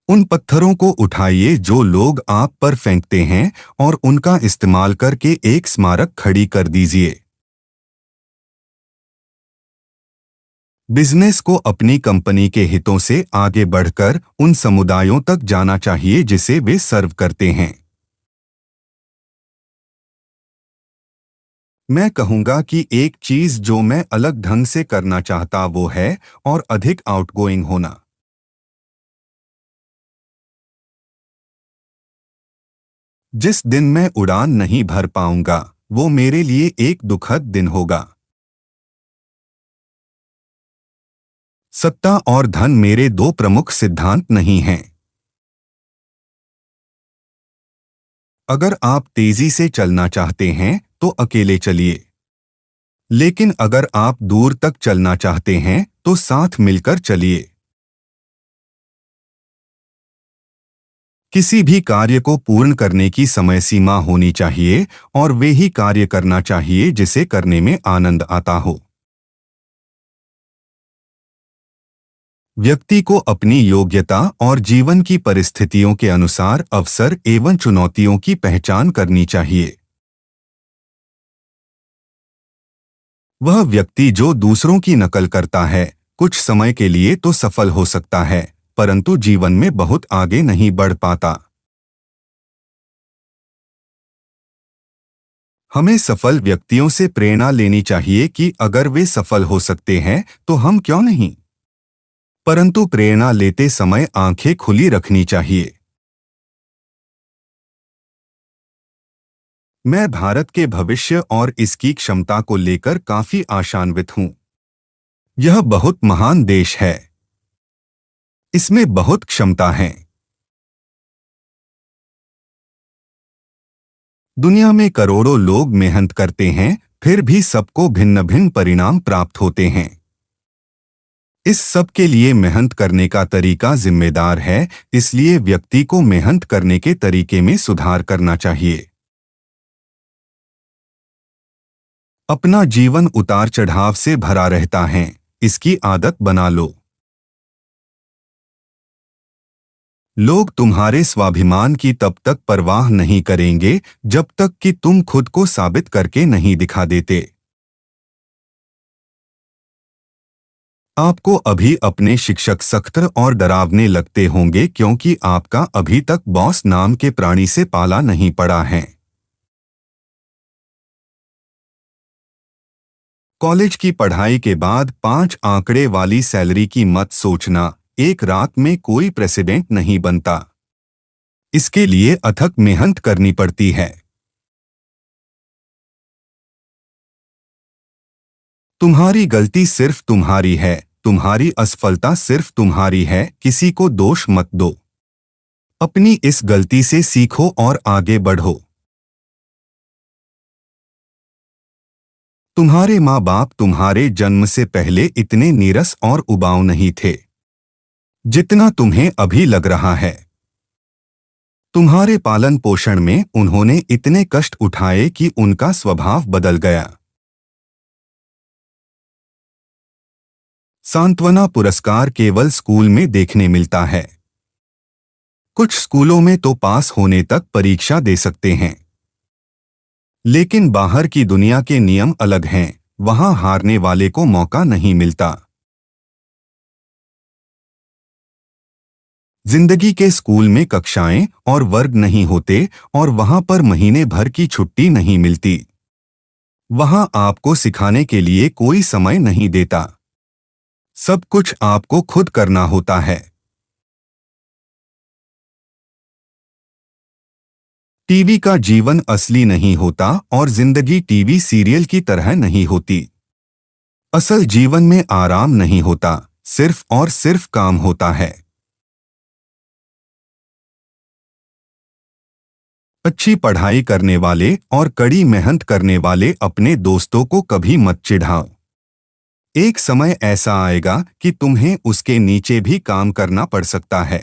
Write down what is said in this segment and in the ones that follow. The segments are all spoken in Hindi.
उन पत्थरों को उठाइए जो लोग आप पर फेंकते हैं और उनका इस्तेमाल करके एक स्मारक खड़ी कर दीजिए। बिजनेस को अपनी कंपनी के हितों से आगे बढ़कर उन समुदायों तक जाना चाहिए जिसे वे सर्व करते हैं। मैं कहूंगा कि एक चीज जो मैं अलग ढंग से करना चाहता वो है और अधिक आउटगोइंग होना। जिस दिन मैं उड़ान नहीं भर पाऊंगा वो मेरे लिए एक दुखद दिन होगा। सत्ता और धन मेरे दो प्रमुख सिद्धांत नहीं हैं। अगर आप तेजी से चलना चाहते हैं तो अकेले चलिए, लेकिन अगर आप दूर तक चलना चाहते हैं तो साथ मिलकर चलिए। किसी भी कार्य को पूर्ण करने की समय सीमा होनी चाहिए और वे ही कार्य करना चाहिए जिसे करने में आनंद आता हो। व्यक्ति को अपनी योग्यता और जीवन की परिस्थितियों के अनुसार अवसर एवं चुनौतियों की पहचान करनी चाहिए। वह व्यक्ति जो दूसरों की नकल करता है कुछ समय के लिए तो सफल हो सकता है, परंतु जीवन में बहुत आगे नहीं बढ़ पाता। हमें सफल व्यक्तियों से प्रेरणा लेनी चाहिए कि अगर वे सफल हो सकते हैं तो हम क्यों नहीं। परंतु प्रेरणा लेते समय आंखें खुली रखनी चाहिए। मैं भारत के भविष्य और इसकी क्षमता को लेकर काफी आशान्वित हूं। यह बहुत महान देश है। इसमें बहुत क्षमता है। दुनिया में करोड़ों लोग मेहनत करते हैं, फिर भी सबको भिन्न भिन्न परिणाम प्राप्त होते हैं। इस सब के लिए मेहनत करने का तरीका जिम्मेदार है, इसलिए व्यक्ति को मेहनत करने के तरीके में सुधार करना चाहिए। अपना जीवन उतार चढ़ाव से भरा रहता है, इसकी आदत बना लो। लोग तुम्हारे स्वाभिमान की तब तक परवाह नहीं करेंगे जब तक कि तुम खुद को साबित करके नहीं दिखा देते। आपको अभी अपने शिक्षक सख्त और डरावने लगते होंगे क्योंकि आपका अभी तक बॉस नाम के प्राणी से पाला नहीं पड़ा है। कॉलेज की पढ़ाई के बाद 5 आंकड़े वाली सैलरी की मत सोचना, एक रात में कोई प्रेसिडेंट नहीं बनता। इसके लिए अथक मेहनत करनी पड़ती है। तुम्हारी गलती सिर्फ तुम्हारी है, तुम्हारी असफलता सिर्फ तुम्हारी है, किसी को दोष मत दो। अपनी इस गलती से सीखो और आगे बढ़ो। तुम्हारे माँ बाप तुम्हारे जन्म से पहले इतने नीरस और उबाऊ नहीं थे जितना तुम्हें अभी लग रहा है। तुम्हारे पालन पोषण में उन्होंने इतने कष्ट उठाए कि उनका स्वभाव बदल गया। सांत्वना पुरस्कार केवल स्कूल में देखने मिलता है। कुछ स्कूलों में तो पास होने तक परीक्षा दे सकते हैं, लेकिन बाहर की दुनिया के नियम अलग हैं, वहां हारने वाले को मौका नहीं मिलता। जिंदगी के स्कूल में कक्षाएं और वर्ग नहीं होते और वहां पर महीने भर की छुट्टी नहीं मिलती। वहां आपको सिखाने के लिए कोई समय नहीं देता। सब कुछ आपको खुद करना होता है। टीवी का जीवन असली नहीं होता और जिंदगी टीवी सीरियल की तरह नहीं होती। असल जीवन में आराम नहीं होता, सिर्फ और सिर्फ काम होता है। अच्छी पढ़ाई करने वाले और कड़ी मेहनत करने वाले अपने दोस्तों को कभी मत चिढ़ाओ। एक समय ऐसा आएगा कि तुम्हें उसके नीचे भी काम करना पड़ सकता है।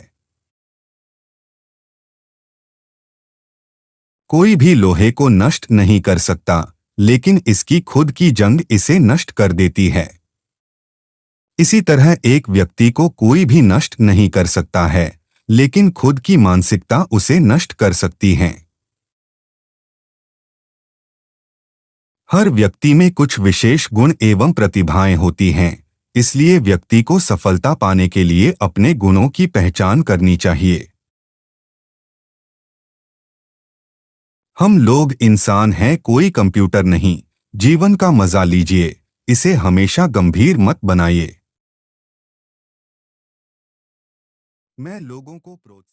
कोई भी लोहे को नष्ट नहीं कर सकता, लेकिन इसकी खुद की जंग इसे नष्ट कर देती है। इसी तरह एक व्यक्ति को कोई भी नष्ट नहीं कर सकता है, लेकिन खुद की मानसिकता उसे नष्ट कर सकती है। हर व्यक्ति में कुछ विशेष गुण एवं प्रतिभाएं होती हैं, इसलिए व्यक्ति को सफलता पाने के लिए अपने गुणों की पहचान करनी चाहिए। हम लोग इंसान हैं, कोई कंप्यूटर नहीं। जीवन का मजा लीजिए, इसे हमेशा गंभीर मत बनाइए। मैं लोगों को प्रोत्साहन